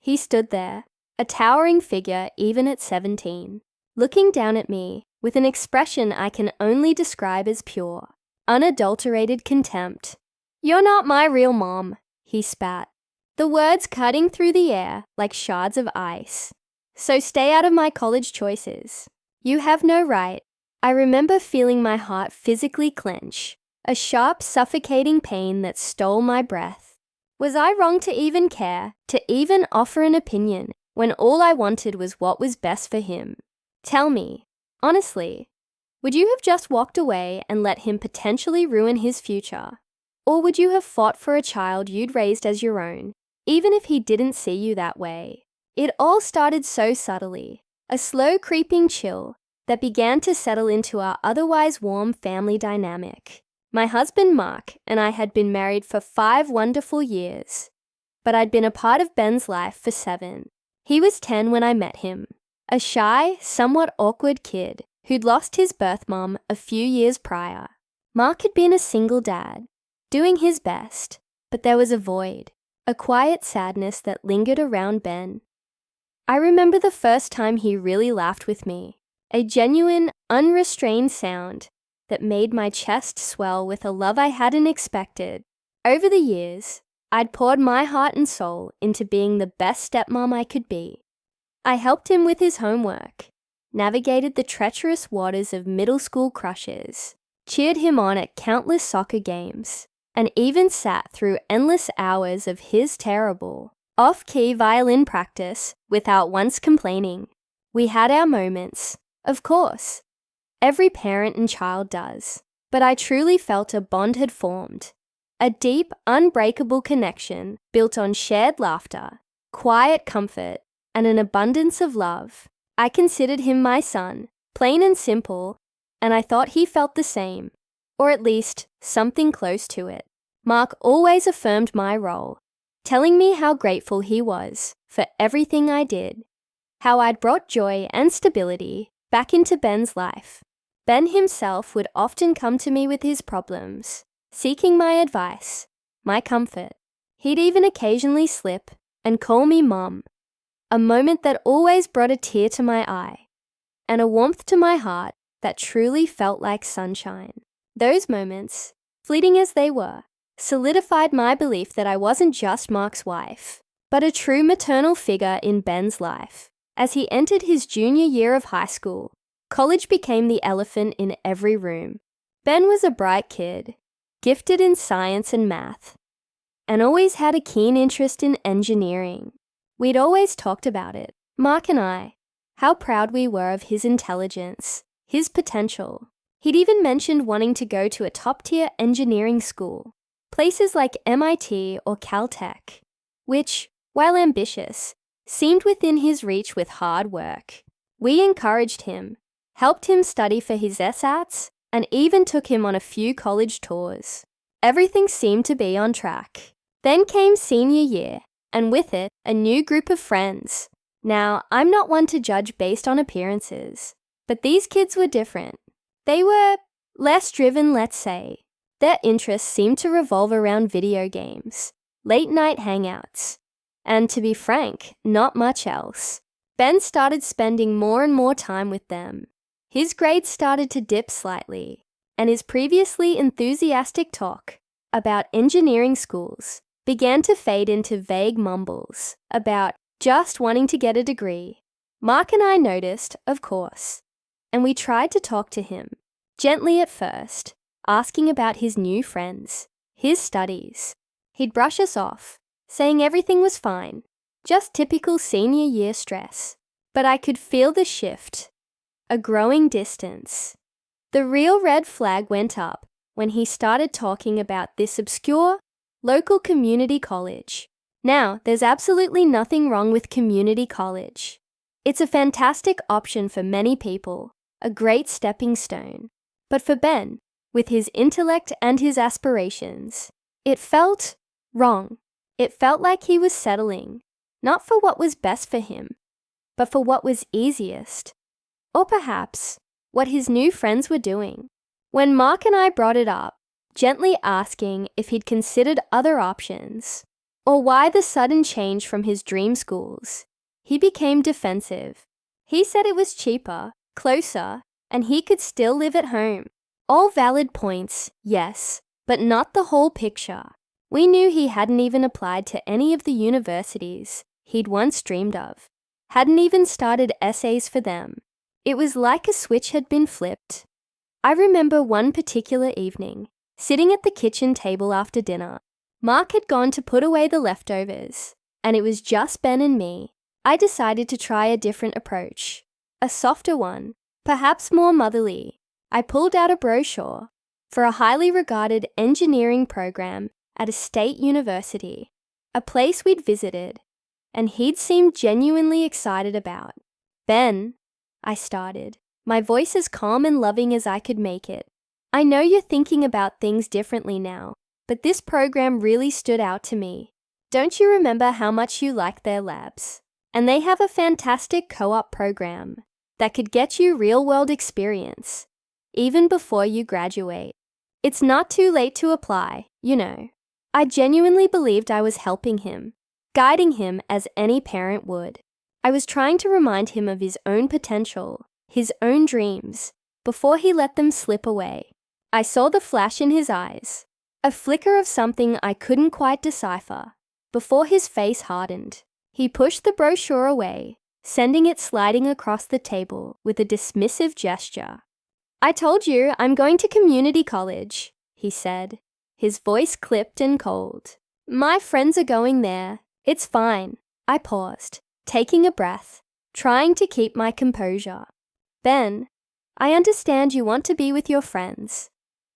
He stood there, a towering figure even at 17, looking down at me with an expression I can only describe as pure, unadulterated contempt. "You're not my real mom," he spat, the words cutting through the air like shards of ice. "So stay out of my college choices. You have no right." I remember feeling my heart physically clench, a sharp, suffocating pain that stole my breath. Was I wrong to even care, to even offer an opinion, when all I wanted was what was best for him? Tell me, honestly, would you have just walked away and let him potentially ruin his future? Or would you have fought for a child you'd raised as your own, even if he didn't see you that way? It all started so subtly, a slow creeping chill that began to settle into our otherwise warm family dynamic. My husband Mark and I had been married for 5 wonderful years, but I'd been a part of Ben's life for 7. He was 10 when I met him, a shy, somewhat awkward kid who'd lost his birth mom a few years prior. Mark had been a single dad, doing his best, but there was a void, a quiet sadness that lingered around Ben. I remember the first time he really laughed with me, a genuine, unrestrained sound that made my chest swell with a love I hadn't expected. Over the years, I'd poured my heart and soul into being the best stepmom I could be. I helped him with his homework, navigated the treacherous waters of middle school crushes, cheered him on at countless soccer games, and even sat through endless hours of his terrible, off-key violin practice without once complaining. We had our moments, of course. Every parent and child does. But I truly felt a bond had formed. A deep, unbreakable connection built on shared laughter, quiet comfort, and an abundance of love. I considered him my son, plain and simple, and I thought he felt the same, or at least something close to it. Mark always affirmed my role, telling me how grateful he was for everything I did, how I'd brought joy and stability back into Ben's life. Ben himself would often come to me with his problems, seeking my advice, my comfort. He'd even occasionally slip and call me Mom, a moment that always brought a tear to my eye, and a warmth to my heart that truly felt like sunshine. Those moments, fleeting as they were, solidified my belief that I wasn't just Mark's wife, but a true maternal figure in Ben's life. As he entered his junior year of high school, college became the elephant in every room. Ben was a bright kid, gifted in science and math, and always had a keen interest in engineering. We'd always talked about it, Mark and I, how proud we were of his intelligence, his potential. He'd even mentioned wanting to go to a top-tier engineering school, places like MIT or Caltech, which, while ambitious, seemed within his reach with hard work. We encouraged him, helped him study for his SATs, and even took him on a few college tours. Everything seemed to be on track. Then came senior year, and with it, a new group of friends. Now, I'm not one to judge based on appearances, but these kids were different. They were less driven, let's say. Their interests seemed to revolve around video games, late-night hangouts, and to be frank, not much else. Ben started spending more and more time with them. His grades started to dip slightly, and his previously enthusiastic talk about engineering schools began to fade into vague mumbles about just wanting to get a degree. Mark and I noticed, of course, and we tried to talk to him, gently at first, asking about his new friends, his studies. He'd brush us off, saying everything was fine, just typical senior year stress. But I could feel the shift, a growing distance. The real red flag went up when he started talking about this obscure, local community college. Now, there's absolutely nothing wrong with community college. It's a fantastic option for many people, a great stepping stone. But for Ben, with his intellect and his aspirations, it felt wrong. It felt like he was settling, not for what was best for him, but for what was easiest. Or perhaps, what his new friends were doing. When Mark and I brought it up, gently asking if he'd considered other options, or why the sudden change from his dream schools. He became defensive. He said it was cheaper, closer, and he could still live at home. All valid points, yes, but not the whole picture. We knew he hadn't even applied to any of the universities he'd once dreamed of, hadn't even started essays for them. It was like a switch had been flipped. I remember one particular evening, sitting at the kitchen table after dinner. Mark had gone to put away the leftovers, and it was just Ben and me. I decided to try a different approach, a softer one, perhaps more motherly. I pulled out a brochure for a highly regarded engineering program at a state university, a place we'd visited, and he'd seemed genuinely excited about. Ben, I started, my voice as calm and loving as I could make it. I know you're thinking about things differently now, but this program really stood out to me. Don't you remember how much you liked their labs? And they have a fantastic co-op program that could get you real-world experience, even before you graduate. It's not too late to apply, you know. I genuinely believed I was helping him, guiding him as any parent would. I was trying to remind him of his own potential, his own dreams, before he let them slip away. I saw the flash in his eyes, a flicker of something I couldn't quite decipher, before his face hardened. He pushed the brochure away, sending it sliding across the table with a dismissive gesture. I told you I'm going to community college, he said, his voice clipped and cold. My friends are going there. It's fine. I paused, taking a breath, trying to keep my composure. Ben, I understand you want to be with your friends,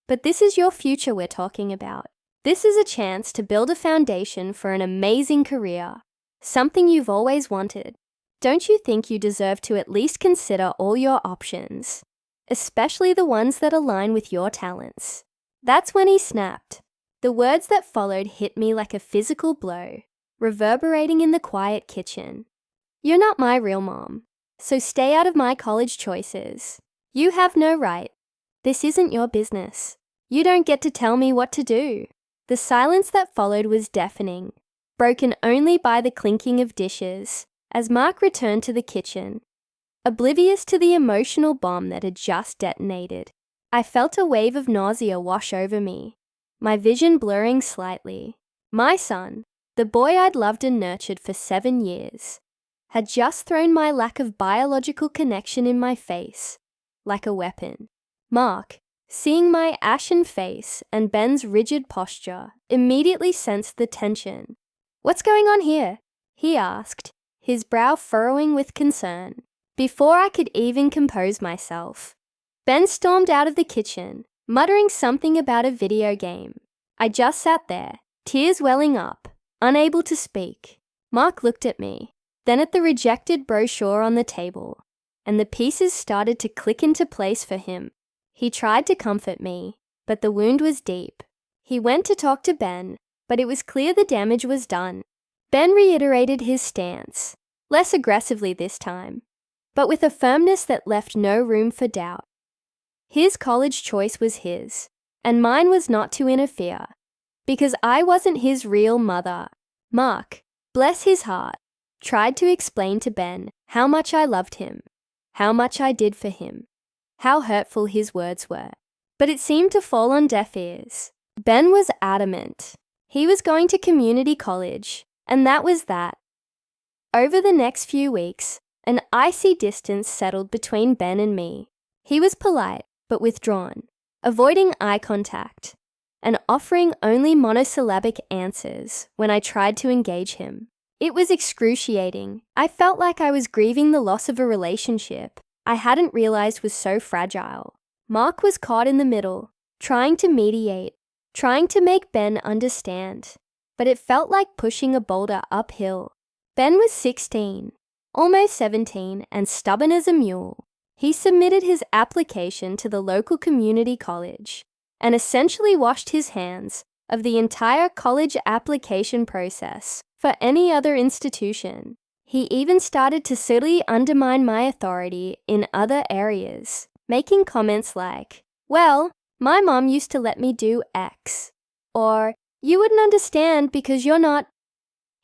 but this is your future we're talking about. This is a chance to build a foundation for an amazing career, something you've always wanted. Don't you think you deserve to at least consider all your options, especially the ones that align with your talents? That's when he snapped. The words that followed hit me like a physical blow, reverberating in the quiet kitchen. You're not my real mom, so stay out of my college choices. You have no right. This isn't your business. You don't get to tell me what to do. The silence that followed was deafening, broken only by the clinking of dishes as Mark returned to the kitchen, oblivious to the emotional bomb that had just detonated. I felt a wave of nausea wash over me, my vision blurring slightly. My son, the boy I'd loved and nurtured for 7 years, had just thrown my lack of biological connection in my face, like a weapon. Mark, seeing my ashen face and Ben's rigid posture, immediately sensed the tension. What's going on here? He asked, his brow furrowing with concern. Before I could even compose myself, Ben stormed out of the kitchen, muttering something about a video game. I just sat there, tears welling up, unable to speak. Mark looked at me, then at the rejected brochure on the table, and the pieces started to click into place for him. He tried to comfort me, but the wound was deep. He went to talk to Ben, but it was clear the damage was done. Ben reiterated his stance, less aggressively this time, but with a firmness that left no room for doubt. His college choice was his, and mine was not to interfere, because I wasn't his real mother. Mark, bless his heart, tried to explain to Ben how much I loved him, how much I did for him, how hurtful his words were. But it seemed to fall on deaf ears. Ben was adamant. He was going to community college, and that was that. Over the next few weeks, an icy distance settled between Ben and me. He was polite, but withdrawn, avoiding eye contact, and offering only monosyllabic answers when I tried to engage him. It was excruciating. I felt like I was grieving the loss of a relationship I hadn't realized was so fragile. Mark was caught in the middle, trying to mediate, trying to make Ben understand, but it felt like pushing a boulder uphill. Ben was 16, almost 17, and stubborn as a mule. He submitted his application to the local community college and essentially washed his hands of the entire college application process for any other institution. He even started to subtly undermine my authority in other areas, making comments like, "Well, my mom used to let me do X," or "You wouldn't understand because you're not."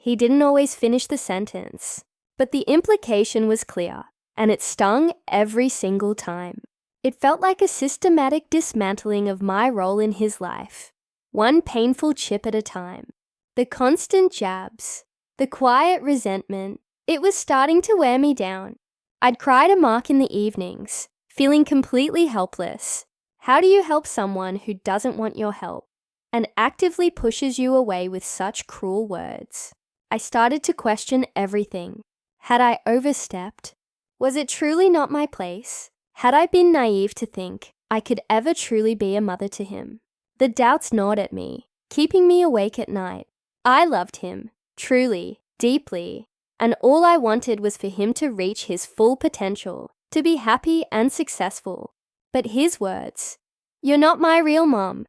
He didn't always finish the sentence, but the implication was clear, and it stung every single time. It felt like a systematic dismantling of my role in his life, one painful chip at a time. The constant jabs, the quiet resentment, it was starting to wear me down. I'd cry to Mark in the evenings, feeling completely helpless. How do you help someone who doesn't want your help and actively pushes you away with such cruel words? I started to question everything. Had I overstepped? Was it truly not my place? Had I been naive to think I could ever truly be a mother to him? The doubts gnawed at me, keeping me awake at night. I loved him, truly, deeply, and all I wanted was for him to reach his full potential, to be happy and successful. But his words, "You're not my real mom,"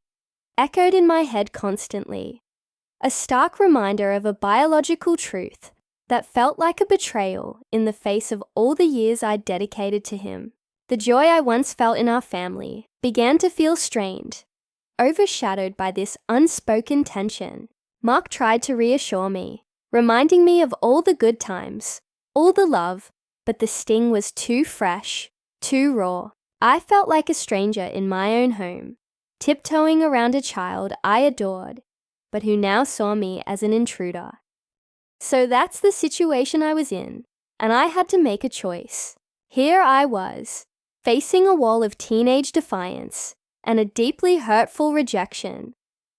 echoed in my head constantly. A stark reminder of a biological truth that felt like a betrayal in the face of all the years I'd dedicated to him. The joy I once felt in our family began to feel strained, overshadowed by this unspoken tension. Mark tried to reassure me, reminding me of all the good times, all the love, but the sting was too fresh, too raw. I felt like a stranger in my own home, tiptoeing around a child I adored, but who now saw me as an intruder. So that's the situation I was in, and I had to make a choice. Here I was, facing a wall of teenage defiance and a deeply hurtful rejection,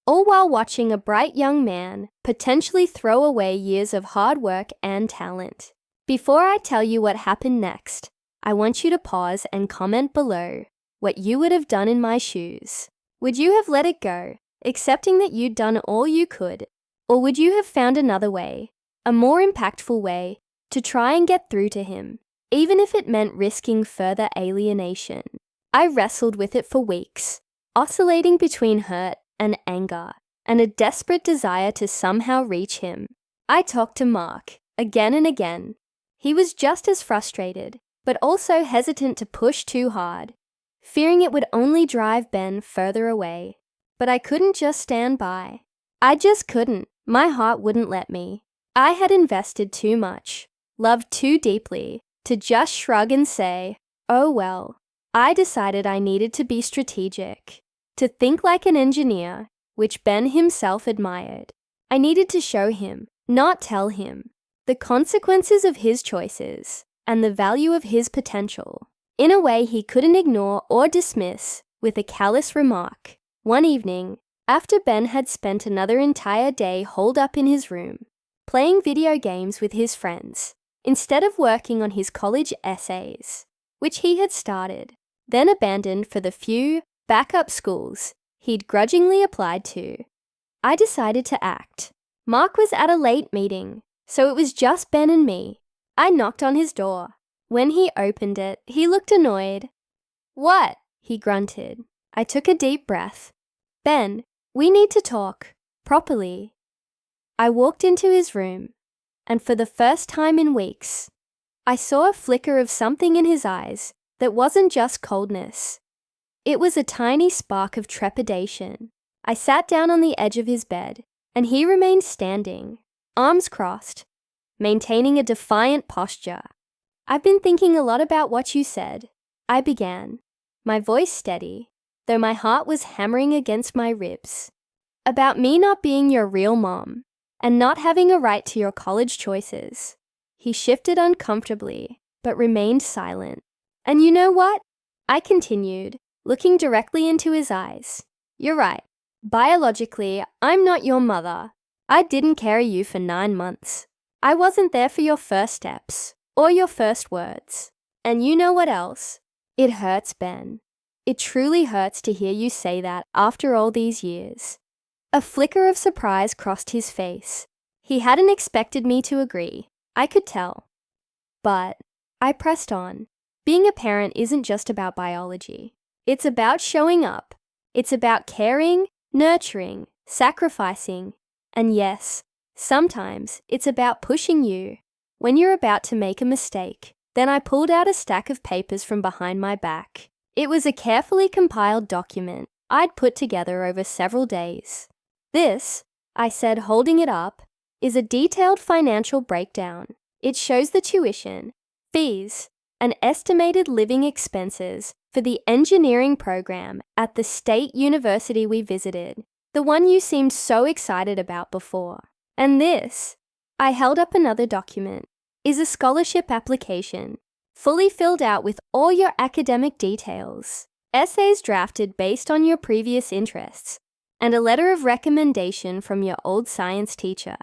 all while watching a bright young man potentially throw away years of hard work and talent. Before I tell you what happened next, I want you to pause and comment below what you would have done in my shoes. Would you have let it go, accepting that you'd done all you could, or would you have found another way, a more impactful way, to try and get through to him, even if it meant risking further alienation? I wrestled with it for weeks, oscillating between hurt and anger, and a desperate desire to somehow reach him. I talked to Mark again and again. He was just as frustrated, but also hesitant to push too hard, fearing it would only drive Ben further away. But I couldn't just stand by. I just couldn't. My heart wouldn't let me. I had invested too much, loved too deeply, to just shrug and say, "Oh well." I decided I needed to be strategic, to think like an engineer, which Ben himself admired. I needed to show him, not tell him, the consequences of his choices and the value of his potential, in a way he couldn't ignore or dismiss with a callous remark. One evening, after Ben had spent another entire day holed up in his room, playing video games with his friends, instead of working on his college essays, which he had started, then abandoned for the few backup schools he'd grudgingly applied to, I decided to act. Mark was at a late meeting, so it was just Ben and me. I knocked on his door. When he opened it, he looked annoyed. "What?" he grunted. I took a deep breath. "Ben, we need to talk. Properly." I walked into his room, and for the first time in weeks, I saw a flicker of something in his eyes that wasn't just coldness. It was a tiny spark of trepidation. I sat down on the edge of his bed, and he remained standing, arms crossed, maintaining a defiant posture. "I've been thinking a lot about what you said," I began, my voice steady, though my heart was hammering against my ribs. "About me not being your real mom, and not having a right to your college choices." He shifted uncomfortably, but remained silent. "And you know what?" I continued, looking directly into his eyes. "You're right. Biologically, I'm not your mother. I didn't carry you for 9 months. I wasn't there for your first steps, or your first words. And you know what else? It hurts, Ben. It truly hurts to hear you say that after all these years." A flicker of surprise crossed his face. He hadn't expected me to agree. I could tell. But I pressed on. Being a parent isn't just about biology. It's about showing up. It's about caring, nurturing, sacrificing, and yes, sometimes it's about pushing you. When you're about to make a mistake, then I pulled out a stack of papers from behind my back. It was a carefully compiled document I'd put together over several days. "This," I said, holding it up, is a detailed financial breakdown. It shows the tuition, fees, and estimated living expenses for the engineering program at the state university we visited, the one you seemed so excited about before. And this, I held up another document, is a scholarship application, fully filled out with all your academic details, essays drafted based on your previous interests, and a letter of recommendation from your old science teacher,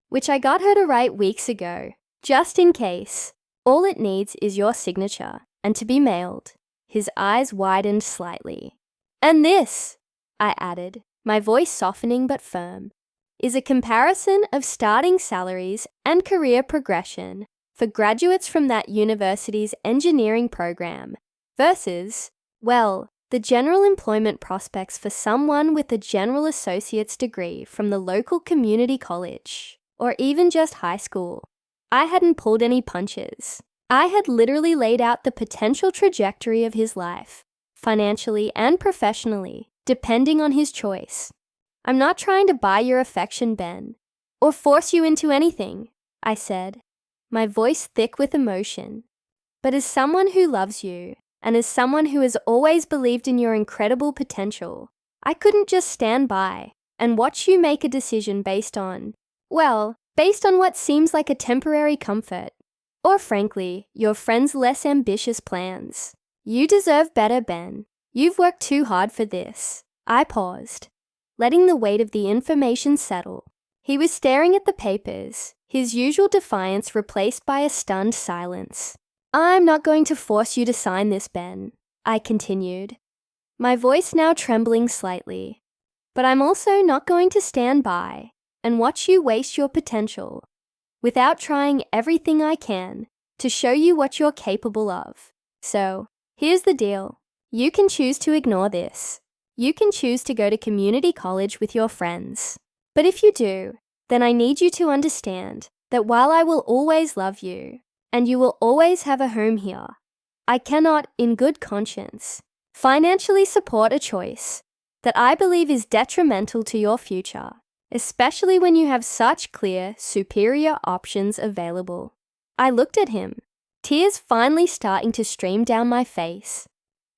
which I got her to write weeks ago, just in case. All it needs is your signature, and to be mailed. His eyes widened slightly. And this, I added, my voice softening but firm, is a comparison of starting salaries and career progression for graduates from that university's engineering program versus, well, the general employment prospects for someone with a general associate's degree from the local community college, or even just high school. I hadn't pulled any punches. I had literally laid out the potential trajectory of his life, financially and professionally, depending on his choice. I'm not trying to buy your affection, Ben, or force you into anything, I said, my voice thick with emotion. But as someone who loves you, and as someone who has always believed in your incredible potential, I couldn't just stand by and watch you make a decision based on what seems like a temporary comfort, or frankly, your friend's less ambitious plans. You deserve better, Ben. You've worked too hard for this. I paused, letting the weight of the information settle. He was staring at the papers, his usual defiance replaced by a stunned silence. I'm not going to force you to sign this, Ben, I continued, my voice now trembling slightly. But I'm also not going to stand by and watch you waste your potential without trying everything I can to show you what you're capable of. So, here's the deal. You can choose to ignore this. You can choose to go to community college with your friends. But if you do, then I need you to understand that while I will always love you, and you will always have a home here, I cannot, in good conscience, financially support a choice that I believe is detrimental to your future, especially when you have such clear, superior options available. I looked at him, tears finally starting to stream down my face.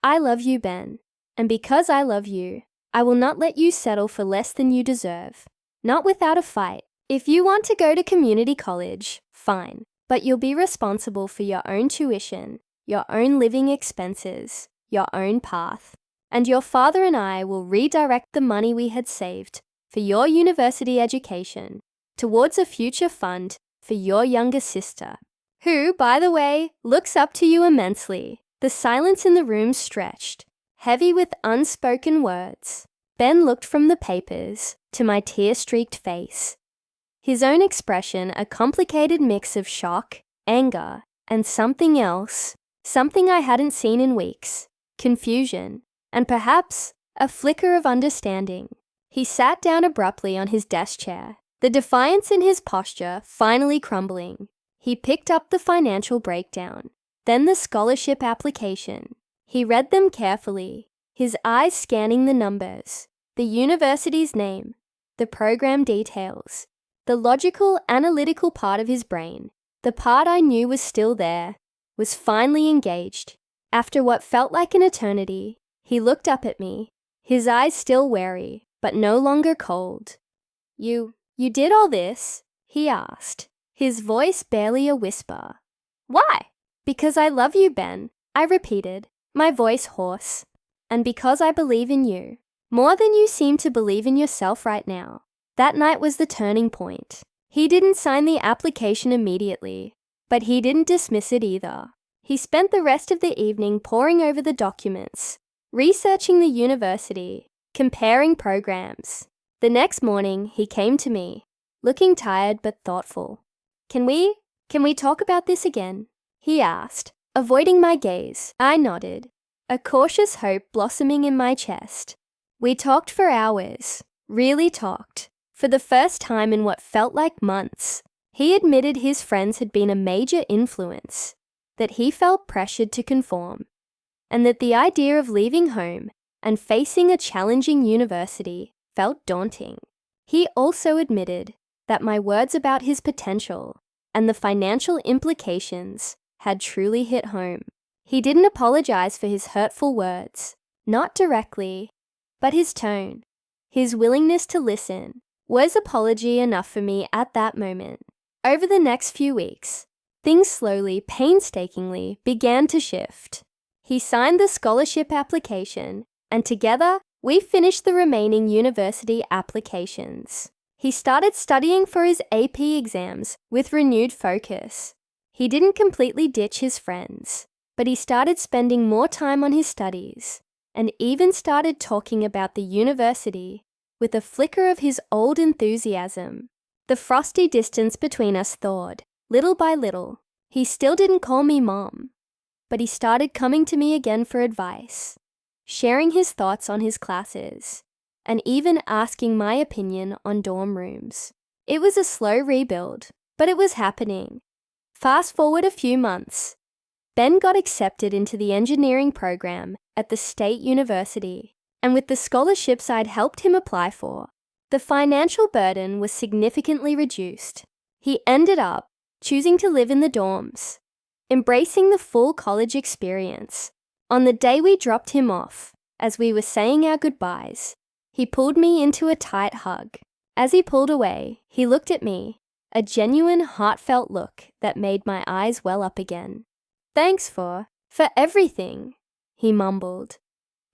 I love you, Ben, and because I love you, I will not let you settle for less than you deserve, not without a fight. If you want to go to community college, fine, but you'll be responsible for your own tuition, your own living expenses, your own path, and your father and I will redirect the money we had saved for your university education towards a future fund for your younger sister, who, by the way, looks up to you immensely. The silence in the room stretched, heavy with unspoken words. Ben looked from the papers to my tear-streaked face, his own expression a complicated mix of shock, anger, and something else, something I hadn't seen in weeks, confusion, and perhaps a flicker of understanding. He sat down abruptly on his desk chair, the defiance in his posture finally crumbling. He picked up the financial breakdown, then the scholarship application. He read them carefully, his eyes scanning the numbers, the university's name, the program details, the logical, analytical part of his brain, the part I knew was still there, was finally engaged. After what felt like an eternity, he looked up at me, his eyes still wary, but no longer cold. You did all this? He asked, his voice barely a whisper. Why? Because I love you, Ben, I repeated, my voice hoarse. And because I believe in you, more than you seem to believe in yourself right now. That night was the turning point. He didn't sign the application immediately, but he didn't dismiss it either. He spent the rest of the evening poring over the documents, researching the university, comparing programs. The next morning, he came to me, looking tired but thoughtful. Can we talk about this again? He asked, avoiding my gaze. I nodded, a cautious hope blossoming in my chest. We talked for hours, really talked. For the first time in what felt like months, he admitted his friends had been a major influence, that he felt pressured to conform, and that the idea of leaving home and facing a challenging university felt daunting. He also admitted that my words about his potential and the financial implications had truly hit home. He didn't apologize for his hurtful words, not directly, but his tone, his willingness to listen, was apology enough for me at that moment. Over the next few weeks, things slowly, painstakingly began to shift. He signed the scholarship application, and together, we finished the remaining university applications. He started studying for his AP exams with renewed focus. He didn't completely ditch his friends, but he started spending more time on his studies and even started talking about the university with a flicker of his old enthusiasm. The frosty distance between us thawed, little by little. He still didn't call me Mom, but he started coming to me again for advice, sharing his thoughts on his classes, and even asking my opinion on dorm rooms. It was a slow rebuild, but it was happening. Fast forward a few months. Ben got accepted into the engineering program at the state university, and with the scholarships I'd helped him apply for, the financial burden was significantly reduced. He ended up choosing to live in the dorms, embracing the full college experience. On the day we dropped him off, as we were saying our goodbyes, he pulled me into a tight hug. As he pulled away, he looked at me, a genuine, heartfelt look that made my eyes well up again. "Thanks for everything," he mumbled,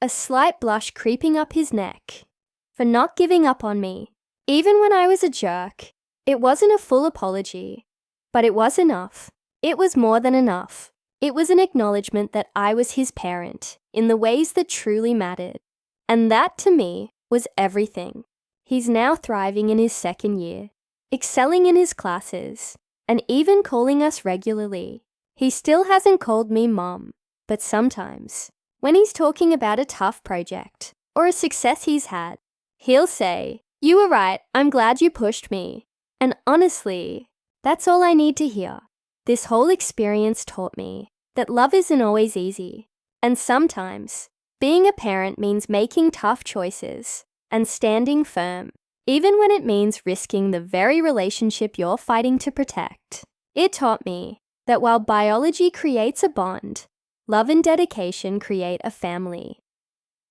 a slight blush creeping up his neck. "For not giving up on me, even when I was a jerk." It wasn't a full apology, but it was enough. It was more than enough. It was an acknowledgement that I was his parent in the ways that truly mattered. And that, to me, was everything. He's now thriving in his second year, excelling in his classes, and even calling us regularly. He still hasn't called me Mom, but sometimes, when he's talking about a tough project or a success he's had, he'll say, "You were right, I'm glad you pushed me." And honestly, that's all I need to hear. This whole experience taught me that love isn't always easy, and sometimes being a parent means making tough choices and standing firm, even when it means risking the very relationship you're fighting to protect. It taught me that while biology creates a bond, love and dedication create a family.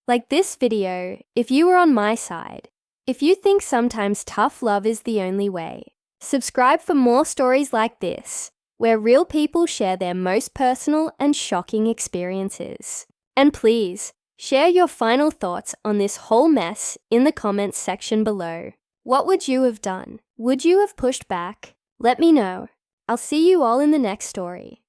Like this video, if you were on my side, if you think sometimes tough love is the only way, subscribe for more stories like this, where real people share their most personal and shocking experiences. And please, share your final thoughts on this whole mess in the comments section below. What would you have done? Would you have pushed back? Let me know. I'll see you all in the next story.